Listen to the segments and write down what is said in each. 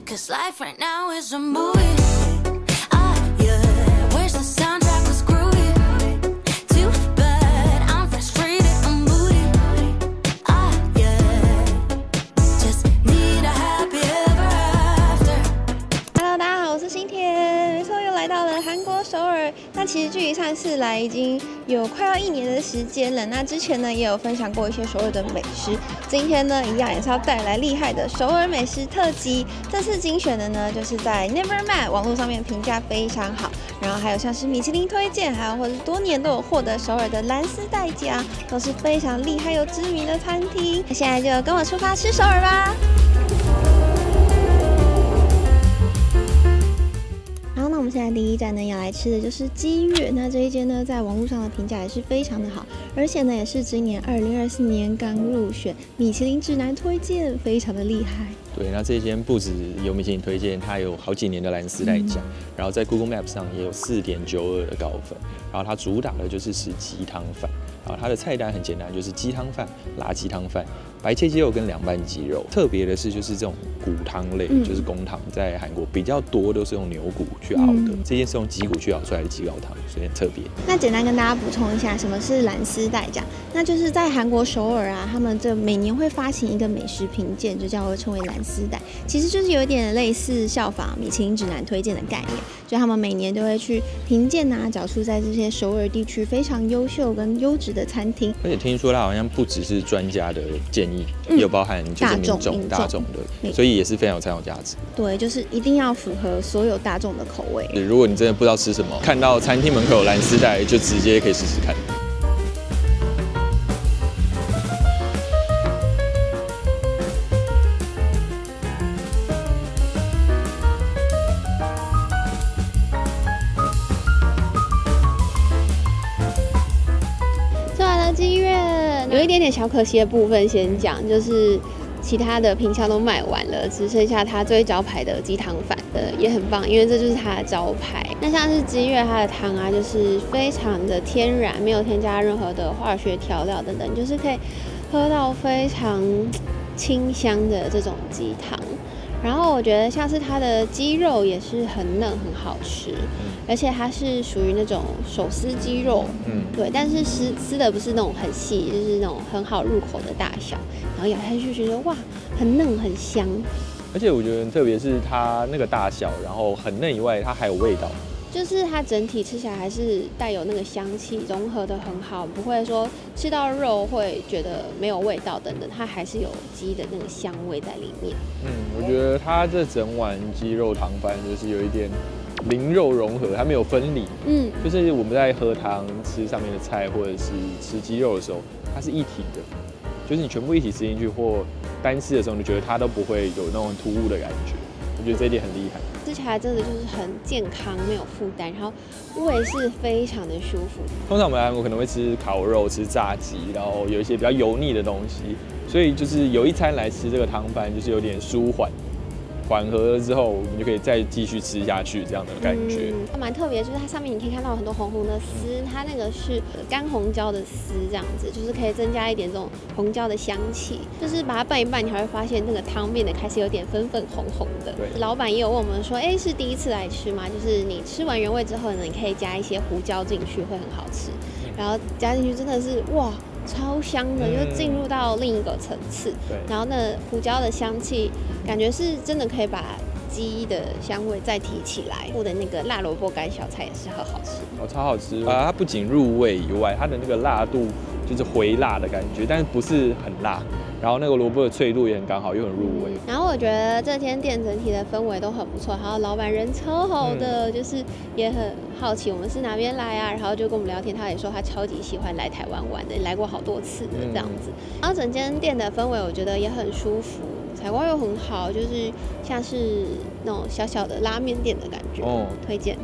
'Cause life right now is a movie. Yeah, wish the soundtrack was groovy. Too bad I'm frustrated, I'm moody. Yeah, just need a happy ever after. Hello， 大家好，我是新田。没错，又来到了韩国首尔。那其实距离上次来已经有快要1年的时间了。那之前呢，也有分享过一些首尔的美食。今天呢，一样也是要带来厉害的首尔美食特辑。这次精选的呢，就是在 Nevermind 网络上面评价非常好，然后还有像是米其林推荐，还有或者多年都有获得首尔的蓝丝带奖，都是非常厉害又知名的餐厅。那现在就跟我出发吃首尔吧。好，那我们现在第一站呢要来吃的就是鸡月。那这一间呢，在网络上的评价也是非常的好，而且呢，也是今年2024年刚入选米其林指南推荐，非常的厉害。对，那这间不止有米其林推荐，它有好几年的蓝丝带奖，然后在 Google Map 上也有4.92的高分。然后它主打的就是吃鸡汤饭，然后它的菜单很简单，就是鸡汤饭、辣鸡汤饭、白切鸡肉跟凉拌鸡肉。特别的是，就是这种骨汤类，就是公汤，在韩国比较多都是用牛骨去熬的，这件是用鸡骨去熬出来的鸡高汤，所以很特别。那简单跟大家补充一下，什么是蓝丝带奖？那就是在韩国首尔啊，他们这每年会发行一个美食评鉴，就叫做称为蓝丝带，其实就是有一点类似效仿米其林指南推荐的概念，就他们每年都会去评鉴啊，找出在这些首尔地区非常优秀跟优质的餐厅。而且听说它好像不只是专家的建议，也有包含就是大众的，所以也是非常有参考价值。对，就是一定要符合所有大众的口味。如果你真的不知道吃什么，看到餐厅门口有蓝丝带，就直接可以试试看。鸡月有一点点小可惜的部分，先讲，就是其他的品项都卖完了，只剩下它最招牌的鸡汤饭，也很棒，因为这就是它的招牌。那像是鸡月，它的汤啊，就是非常的天然，没有添加任何的化学调料等等，就是可以喝到非常清香的这种鸡汤。然后我觉得像是它的鸡肉也是很嫩很好吃，而且它是属于那种手撕鸡肉，对，但是撕的不是那种很细，就是那种很好入口的大小，然后咬下去觉得哇，很嫩很香。而且我觉得特别是它那个大小，然后很嫩以外，它还有味道。就是它整体吃起来还是带有那个香气，融合的很好，不会说吃到肉会觉得没有味道等等，它还是有鸡的那个香味在里面。我觉得它这整碗鸡肉汤饭就是有一点灵肉融合，它没有分离。就是我们在喝汤吃上面的菜，或者是吃鸡肉的时候，它是一体的，就是你全部一起吃进去，或单吃的时候，你觉得它都不会有那种突兀的感觉。我觉得这一点很厉害。吃起来真的就是很健康，没有负担，然后胃是非常的舒服。通常我们来韩国可能会吃烤肉、吃炸鸡，然后有一些比较油腻的东西，所以就是有一餐来吃这个汤饭，就是有点舒缓。缓和了之后，我们就可以再继续吃下去，这样的感觉。蛮特别，就是它上面你可以看到很多红红的丝，它那个是干红椒的丝，这样子就是可以增加一点这种红椒的香气。就是把它拌一拌，你还会发现那个汤变得开始有点粉粉红红的。对，老板也有问我们说，是第一次来吃吗？就是你吃完原味之后呢，你可以加一些胡椒进去，会很好吃。然后加进去真的是哇，超香的，就进入到另一个层次。对，然后那胡椒的香气，感觉是真的可以把鸡的香味再提起来。或者那个辣萝卜干小菜也是很好吃，超好吃。它不仅入味以外，它的那个辣度就是回辣的感觉，但是不是很辣。然后那个萝卜的脆度也很刚好，又很入味。然后我觉得这间店整体的氛围都很不错，还有老板人超好的，就是也很好奇我们是哪边来啊，然后就跟我们聊天，他也说他超级喜欢来台湾玩的，来过好多次的这样子。然后整间店的氛围我觉得也很舒服，采光又很好，就是像是那种小小的拉面店的感觉。推荐。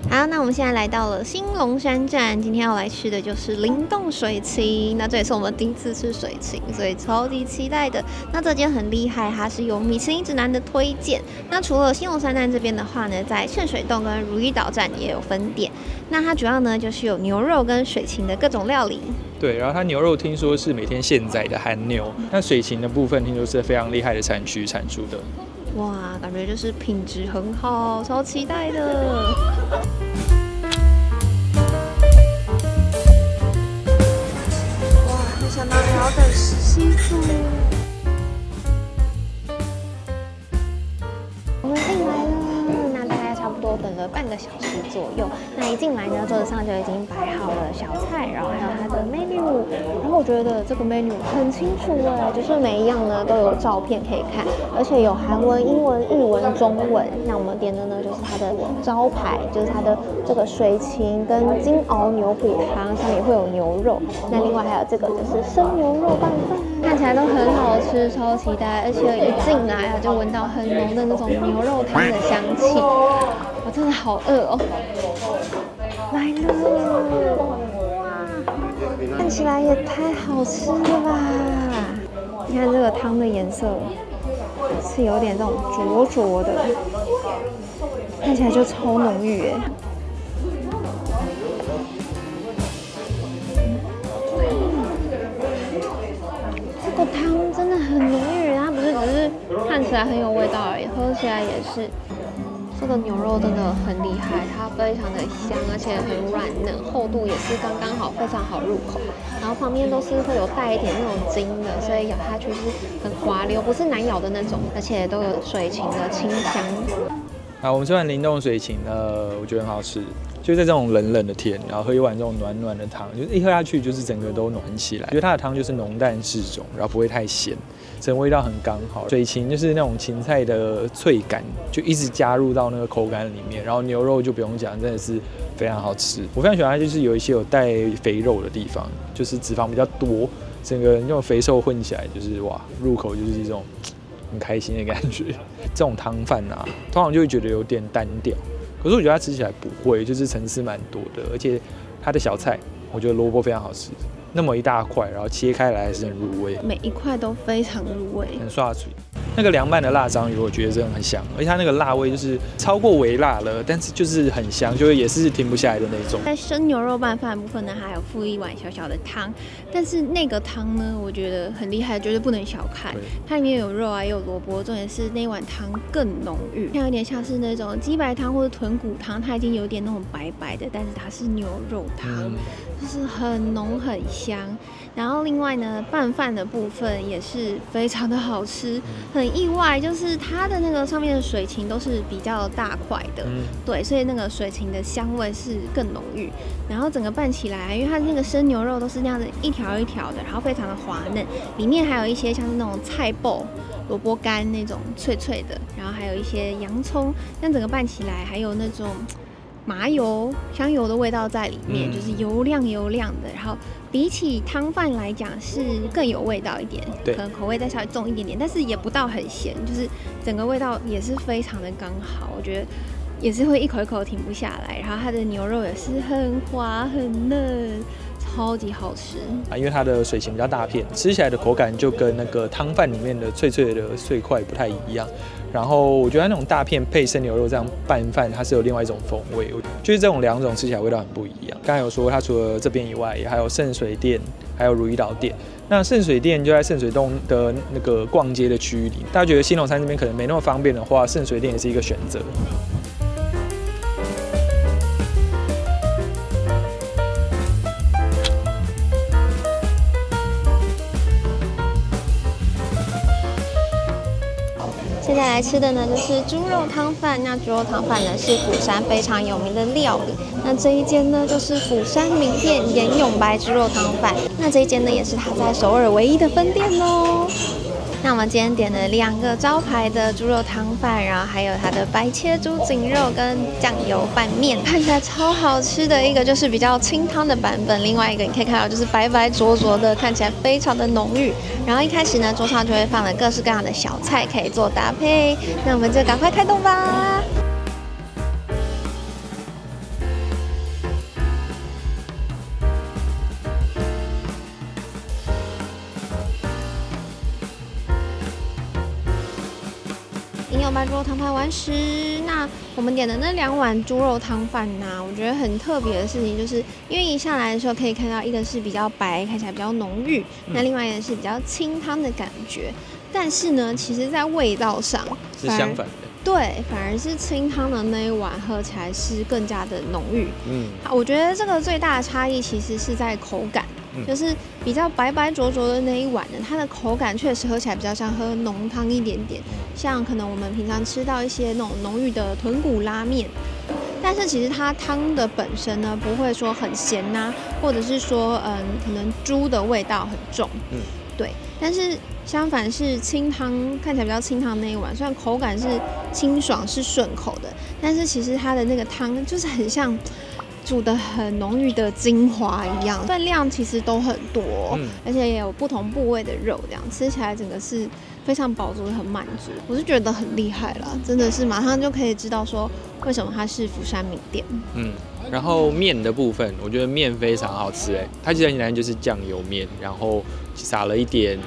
好，那我们现在来到了新龙山站，今天要来吃的就是灵动水芹。那这也是我们第一次吃水芹，所以超级期待的。那这间很厉害，它是有米其林指南的推荐。那除了新龙山站这边的话呢，在圣水洞跟如意岛站也有分店。那它主要呢就是有牛肉跟水芹的各种料理。对，然后它牛肉听说是每天现宰的韩牛，那水芹的部分听说是非常厉害的产区产出的。哇，感觉就是品质很好，超期待的。哇，没想到还要等17组。我们进来了，那大概差不多等了半个小时左右。那一进来呢，桌子上就已经摆好了小菜，然后还有它的 menu。然后我觉得这个 menu 很清楚哎，就是每一样呢都有照片可以看，而且有韩文、英文、日文、中文。那我们点的呢就是它的招牌，就是它的这个水芹跟金熬牛骨汤，上面会有牛肉。那另外还有这个就是生牛肉拌饭，看起来都很好吃，超期待。而且一进来啊，就闻到很浓的那种牛肉汤的香气，我真的好饿哦！来了，哇，看起来也太好吃了吧！你看这个汤的颜色是有点这种浊浊的，看起来就超浓郁耶。这个汤真的很浓郁，它不是只是看起来很有味道而已，喝起来也是。这个牛肉真的很厉害，它非常的香，而且很软嫩，厚度也是刚刚好，非常好入口。然后旁边都是会有带一点那种筋的，所以咬下去是很滑溜，不是难咬的那种，而且都有水芹的清香。好，我们吃完灵动水芹我觉得很好吃。就在这种冷冷的天，然后喝一碗这种暖暖的汤，就是一喝下去就是整个都暖起来。我觉得它的汤就是浓淡适中，然后不会太咸，整个味道很刚好。水芹就是那种芹菜的脆感，就一直加入到那个口感里面。然后牛肉就不用讲，真的是非常好吃。我非常喜欢它，就是有一些有带肥肉的地方，就是脂肪比较多，整个那种肥瘦混起来，就是哇，入口就是一种很开心的感觉。这种汤饭啊，通常就会觉得有点单调。可是我觉得它吃起来不会，就是层次蛮多的，而且它的小菜，我觉得萝卜非常好吃，那么一大块，然后切开来还是很入味，每一块都非常入味，很刷嘴。那个凉拌的辣章鱼，我觉得真的很香，而且它那个辣味就是超过微辣了，但是就是很香，就也是停不下来的那种。在生牛肉拌饭部分呢，还有附一碗小小的汤，但是那个汤呢，我觉得很厉害，绝对不能小看。它里面有肉啊，也有萝卜，重点是那碗汤更浓郁，像有点像是那种鸡白汤或者豚骨汤，它已经有点那种白白的，但是它是牛肉汤，就是很浓很香。然后另外呢，拌饭的部分也是非常的好吃，很意外，就是它的那个上面的水芹都是比较大块的，对，所以那个水芹的香味是更浓郁。然后整个拌起来，因为它那个生牛肉都是那样子一条一条的，然后非常的滑嫩，里面还有一些像是那种菜脯、萝卜干那种脆脆的，然后还有一些洋葱，那整个拌起来还有那种麻油、香油的味道在里面，就是油亮油亮的，然后比起汤饭来讲是更有味道一点，可能口味再稍微重一点点，但是也不到很咸，就是整个味道也是非常的刚好，我觉得也是会一口一口停不下来，然后它的牛肉也是很滑很嫩。超级好吃啊！因为它的水芹比较大片，吃起来的口感就跟那个汤饭里面的脆脆的碎块不太一样。然后我觉得那种大片配生牛肉这样拌饭，它是有另外一种风味，就是这种两种吃起来味道很不一样。刚才有说它除了这边以外，也还有圣水店，还有如意岛店。那圣水店就在圣水洞的那个逛街的区域里，大家觉得新龙山这边可能没那么方便的话，圣水店也是一个选择。现在来吃的呢，就是猪肉汤饭。那猪肉汤饭呢，是釜山非常有名的料理。那这一间呢，就是釜山名店严永白猪肉汤饭。那这一间呢，也是它在首尔唯一的分店哦。那我们今天点了2个招牌的猪肉汤饭，然后还有它的白切猪颈肉跟酱油拌面，看起来超好吃的。一个就是比较清汤的版本，另外一个你可以看到就是白白灼灼的，看起来非常的浓郁。然后一开始呢，桌上就会放了各式各样的小菜可以做搭配。那我们就赶快开动吧！白猪肉汤饭完食。那我们点的那2碗猪肉汤饭呢，我觉得很特别的事情，就是因为一上来的时候可以看到，一个是比较白，看起来比较浓郁，那另外一个是比较清汤的感觉。但是呢，其实在味道上是相反的。对，反而是清汤的那一碗喝起来是更加的浓郁。我觉得这个最大的差异其实是在口感。就是比较白白浊浊的那一碗呢，它的口感确实喝起来比较像喝浓汤一点点，像可能我们平常吃到一些那种浓郁的豚骨拉面，但是其实它汤的本身呢不会说很咸呐，或者是说可能猪的味道很重，对，但是相反是清汤，看起来比较清汤的那一碗，虽然口感是清爽是顺口的，但是其实它的那个汤就是很像煮的很浓郁的精华一样，分量其实都很多，而且也有不同部位的肉，这样吃起来整个是非常饱足、很满足。我是觉得很厉害啦，真的是马上就可以知道说为什么它是釜山名店。然后面的部分，我觉得面非常好吃它其实很简单，就是酱油面，然后撒了一点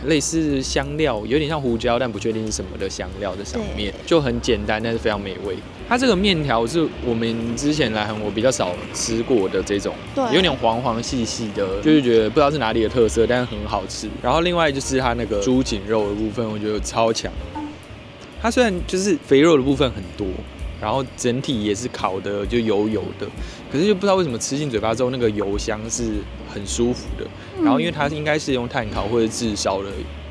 类似香料，有点像胡椒，但不确定是什么的香料在上面，就很简单，但是非常美味。它这个面条是我们之前来韩国比较少吃过的这种，有点黄黄细细的，就是觉得不知道是哪里的特色，但是很好吃。然后另外就是它那个猪颈肉的部分，我觉得超强。它虽然就是肥肉的部分很多，然后整体也是烤的就油油的，可是就不知道为什么吃进嘴巴之后，那个油香是很舒服的。然后因为它应该是用炭烤或者炙烧的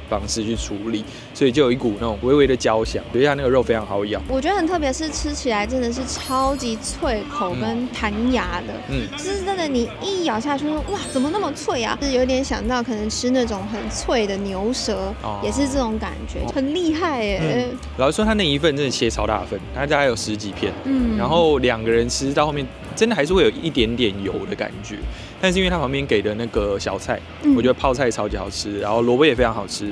方式去处理，所以就有一股那种微微的焦香，觉得它那个肉非常好咬。我觉得很特别，是吃起来真的是超级脆口跟弹牙的，就是真的你一咬下去，哇，怎么那么脆啊？就是有点想到可能吃那种很脆的牛舌，也是这种感觉，很厉害耶。老实说，它那一份真的切超大份，它大概有10几片，然后2个人吃到后面，真的还是会有一点点油的感觉。但是因为它旁边给的那个小菜，我觉得泡菜超级好吃，然后萝卜也非常好吃，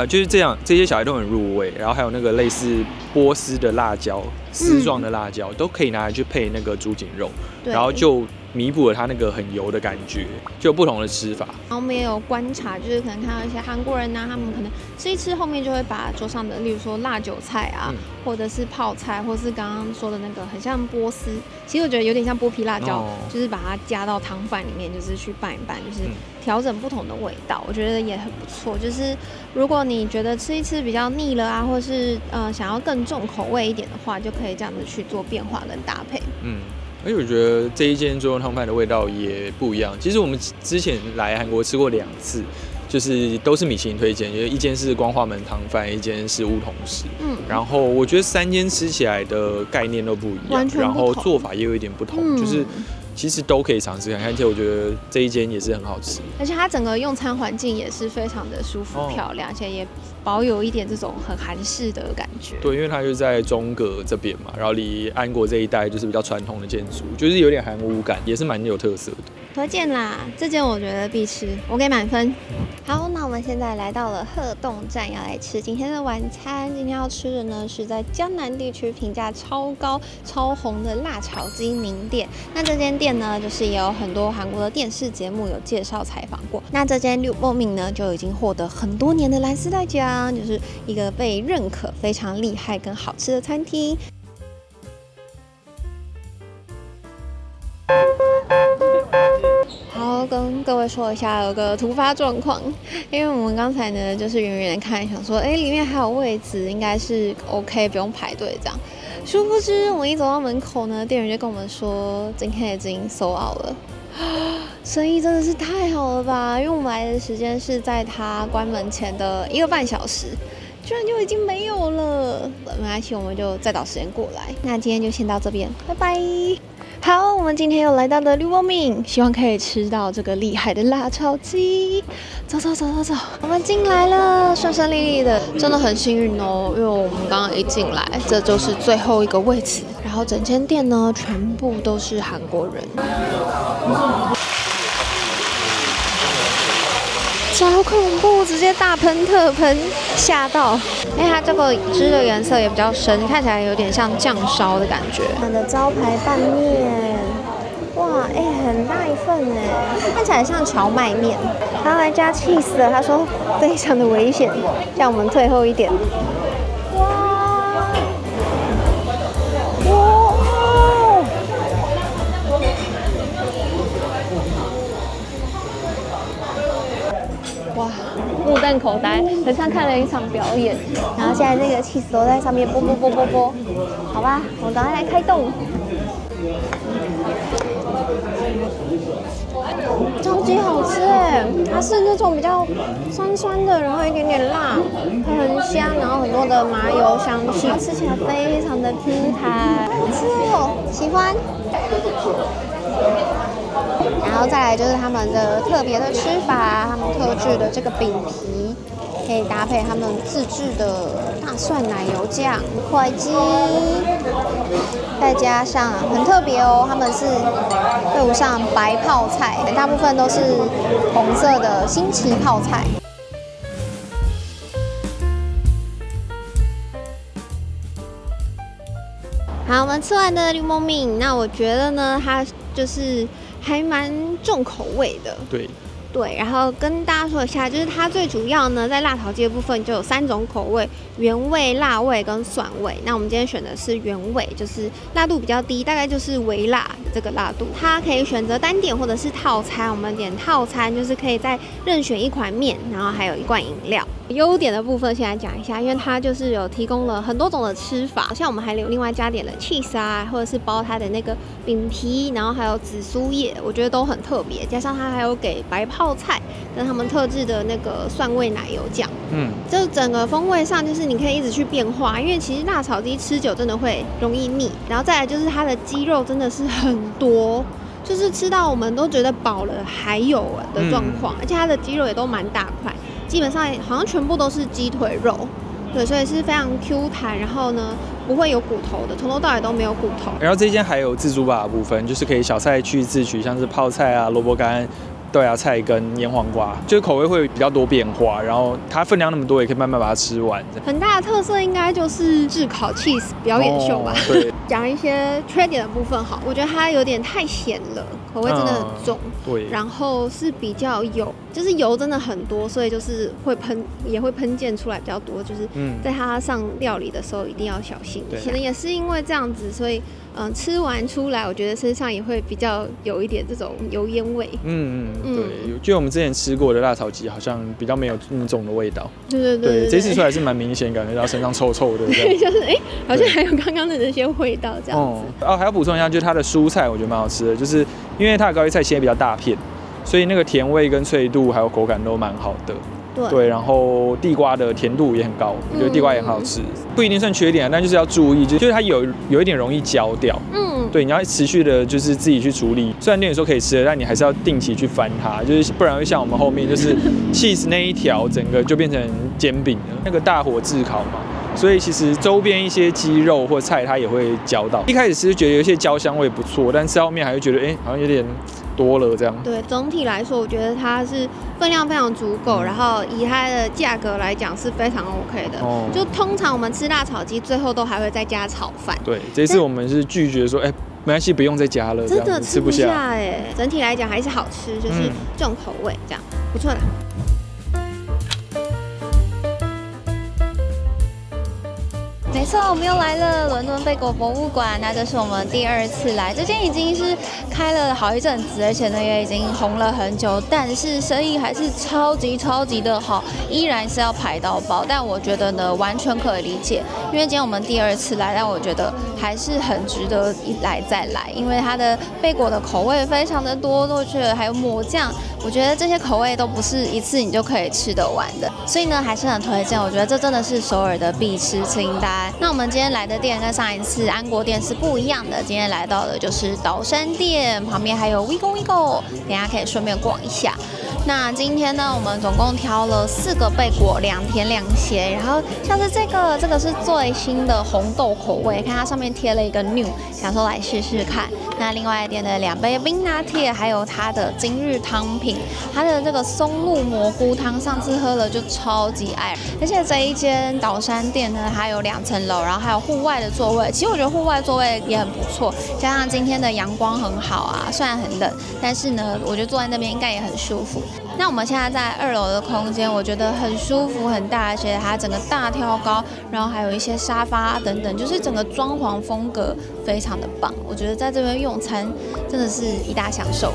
就是这样，这些小菜都很入味。然后还有那个类似波斯的辣椒，丝状的辣椒，都可以拿来去配那个猪颈肉，然后就弥补了它那个很油的感觉，就有不同的吃法。然后我们也有观察，就是可能看到一些韩国人他们可能吃一吃后面就会把桌上的，例如说辣韭菜啊，或者是泡菜，或是刚刚说的那个很像波斯，其实我觉得有点像剥皮辣椒，就是把它加到汤饭里面，就是去拌一拌，就是调整不同的味道，我觉得也很不错。就是如果你觉得吃一吃比较腻了啊，或是想要更重口味一点的话，就可以这样子去做变化跟搭配。而且我觉得这一间猪肉汤饭的味道也不一样。其实我们之前来韩国吃过2次，就是都是米其林推荐，一间是光化门汤饭，一间是乌统式。然后我觉得3间吃起来的概念都不一样，然后做法也有一点不同，就是其实都可以尝试看看。而且我觉得这一间也是很好吃，而且它整个用餐环境也是非常的舒服漂亮，而且也保有一点这种很韩式的感觉。对，因为它就在中阁这边嘛，然后离安国这一带就是比较传统的建筑，就是有点韩屋感，也是蛮有特色的。推荐啦，这间我觉得必吃，我给满分。好，那我们现在来到了鹤洞站，要来吃今天的晚餐。今天要吃的呢是在江南地区评价超高、超红的辣炒鸡名店。那这间店呢，就是也有很多韩国的电视节目有介绍采访过。那这间六梦明呢，就已经获得很多年的蓝丝带奖，就是一个被认可非常厉害跟好吃的餐厅。好，跟各位说一下，有个突发状况，因为我们刚才呢，就是远远的看，想说，里面还有位置，应该是 OK， 不用排队这样。殊不知，我们一走到门口呢，店员就跟我们说，今天已经sold out了。生意真的是太好了吧？因为我们来的时间是在它关门前的1个半小时，居然就已经没有了。没关系，我们就再找时间过来。那今天就先到这边，拜拜。好，我们今天又来到了绿光明，希望可以吃到这个厉害的辣炒鸡。走，我们进来了，顺顺利利的，真的很幸运哦。因为我们刚刚一进来，这就是最后一个位置，然后整间店呢全部都是韩国人。超恐怖，直接大喷特喷，吓到！它这个汁的颜色也比较深，看起来有点像酱烧的感觉。它的招牌拌面，哇，很大一份哎，看起来像荞麦面。他来加cheese了，他说非常的危险，叫我们退后一点。哇，目瞪口袋，很像看了一场表演。然后现在那个起司都在上面啵啵啵啵啵，好吧，我们赶快来开动。超级好吃哎！它是那种比较酸酸的，然后一点点辣，它很香，然后很多的麻油香气，它吃起来非常的 Q 弹，好吃哦，喜欢。然后再来就是他们的特别的吃法，他们特制的这个饼皮，可以搭配他们自制的大蒜奶油酱、块鸡，再加上很特别哦，他们是配不上白泡菜，大部分都是红色的新奇泡菜。好，我们吃完的柠檬饼，那我觉得呢，它就是还蛮重口味的。对，然后跟大家说一下，就是它最主要呢，在辣炒鸡的部分就有3种口味：原味、辣味跟蒜味。那我们今天选的是原味，就是辣度比较低，大概就是微辣的这个辣度。它可以选择单点或者是套餐，我们点套餐就是可以再任选1款面，然后还有1罐饮料。优点的部分先来讲一下，因为它就是有提供了很多种的吃法，像我们还有另外加点了 cheese 啊，或者是包它的那个饼皮，然后还有紫苏叶，我觉得都很特别。加上它还有给白泡菜跟他们特制的那个蒜味奶油酱，就整个风味上就是你可以一直去变化，因为其实辣炒鸡吃久真的会容易腻。然后再来就是它的鸡肉真的是很多。就是吃到我们都觉得饱了还有的状况，而且它的鸡肉也都蛮大块，基本上好像全部都是鸡腿肉，对，所以是非常 Q 弹，然后呢不会有骨头的，从头到尾都没有骨头。然后这间还有自助吧的部分，就是可以小菜去自取，像是泡菜啊、萝卜干、豆芽菜跟腌黄瓜，就是口味会比较多变化，然后它分量那么多，也可以慢慢把它吃完。很大的特色应该就是炙烤 cheese 表演秀吧。对，讲一些缺点的部分好，我觉得它有点太咸了，口味真的很重。对，然后是比较油，就是油真的很多，所以就是会喷，也会喷溅出来比较多，就是在它上料理的时候一定要小心。可能也是因为这样子，所以吃完出来，我觉得身上也会比较有一点这种油烟味。对，就我们之前吃过的辣炒鸡，好像比较没有那么重的味道。对，这次出来是蛮明显，感觉到身上臭臭的。对，就是好像还有刚刚的那些味道这样子。还要补充一下，就是它的蔬菜我觉得蛮好吃的，就是因为它的高丽菜切比较大片，所以那个甜味跟脆度还有口感都蛮好的。对，然后地瓜的甜度也很高，我觉得地瓜也很好吃，不一定算缺点，但就是要注意，就是它有一点容易焦掉。对，你要持续的就是自己去处理。虽然店里说可以吃的，但你还是要定期去翻它，就是不然会像我们后面就是 cheese 那一条整个就变成煎饼了，那个大火炙烤嘛。所以其实周边一些鸡肉或菜它也会焦到。一开始是觉得有一些焦香味不错，但吃到后面还会觉得好像有点多了这样。对，总体来说我觉得它是分量非常足够，然后以它的价格来讲是非常 OK 的。就通常我们吃辣炒鸡最后都还会再加炒饭。对，这次我们是拒绝说没关系，不用再加了，真的吃不下整体来讲还是好吃，就是重口味这样，不错啦。没错，我们又来了伦敦贝果博物馆。那这是我们第2次来，这间已经是开了好一阵子，而且呢也已经红了很久，但是生意还是超级的好，依然是要排到爆。但我觉得呢完全可以理解，因为今天我们第2次来，但我觉得还是很值得一来再来，因为它的贝果的口味非常的多，我觉得还有抹酱，我觉得这些口味都不是一次你就可以吃得完的，所以呢还是很推荐。我觉得这真的是首尔的必吃清单。那我们今天来的店跟上一次安国店是不一样的，今天来到的就是岛山店，旁边还有 Wigo， 等一下可以顺便逛一下。那今天呢，我们总共挑了4个贝果，2甜2咸，然后像是这个是最新的红豆口味，看它上面贴了一个 new， 想说来试试看。那另外点的2杯冰拿铁，还有它的今日汤品，它的这个松露蘑菇汤，上次喝了就超级爱。而且这一间岛山店呢，它有2层楼，然后还有户外的座位。其实我觉得户外座位也很不错，加上今天的阳光很好啊，虽然很冷，但是呢，我觉得坐在那边应该也很舒服。那我们现在在2楼的空间，我觉得很舒服很大，而且它整个大挑高，然后还有一些沙发等等，就是整个装潢风格非常的棒。我觉得在这边用餐真的是一大享受。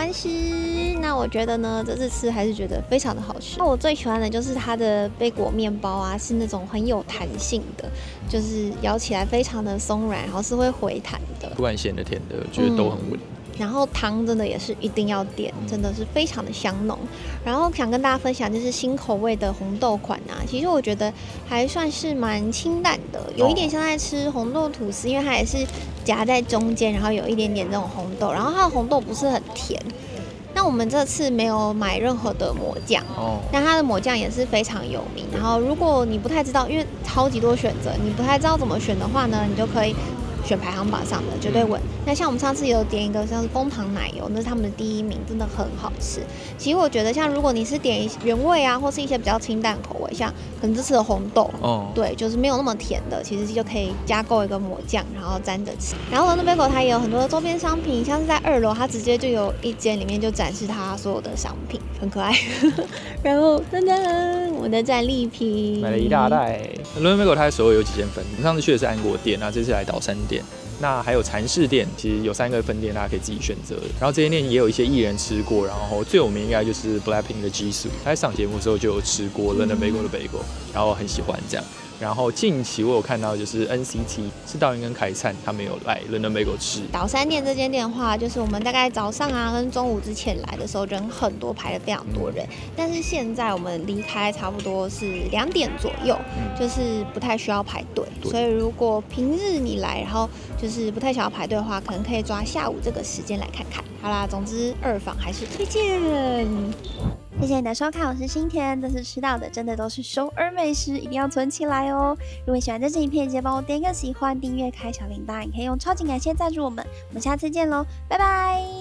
关系。那我觉得呢，这次吃还是觉得非常的好吃。那我最喜欢的就是它的贝果面包啊，是那种很有弹性的，就是咬起来非常的松软，然后是会回弹的。不管咸的甜的，我觉得都很稳。然后汤真的也是一定要点，真的是非常的香浓。然后想跟大家分享就是新口味的红豆款啊，其实我觉得还算是蛮清淡的，有一点像在吃红豆吐司，因为它也是夹在中间，然后有一点点这种红豆，然后它的红豆不是很甜。那我们这次没有买任何的抹酱，那它的抹酱也是非常有名。然后如果你不太知道，因为超级多选择，你不太知道怎么选的话呢，你就可以选排行榜上的绝对稳。那像我们上次有点一个像是枫糖奶油，那是他们的第1名，真的很好吃。其实我觉得像如果你是点原味啊，或是一些比较清淡口味，像可能这次的红豆，对，就是没有那么甜的，其实就可以加购一个抹酱，然后沾着吃。然后London Bagel它也有很多的周边商品，像是在2楼，它直接就有一间里面就展示它所有的商品，很可爱。然后噔噔，我的战利品买了一大袋。London Bagel它在首尔有几间分，我们上次去的是安国店，那这次来岛山店。那还有禅室店，其实有3个分店，大家可以自己选择的。然后这间店也有一些艺人吃过，然后最有名应该就是 BLACKPINK 的 Jisoo， 他在上节目的时候就有吃过 London Bagel 的 bagel， 然后很喜欢这样。然后近期我有看到就是 NCT 是道云跟凯灿他们有来 London Bagel 吃。岛山店这间店的话，就是我们大概早上啊跟中午之前来的时候人很多，排了非常多人。但是现在我们离开差不多是2点左右，就是不太需要排队。所以如果平日你来，然后就是不太想要排队的话，可能可以抓下午这个时间来看看。好啦，总之2房还是推荐。谢谢你的收看，我是新田。这次吃到的真的都是首尔美食，一定要存起来哦。如果你喜欢这支影片，记得帮我点个喜欢、订阅、开小铃铛，也可以用超级感谢赞助我们。我们下次见喽，拜拜。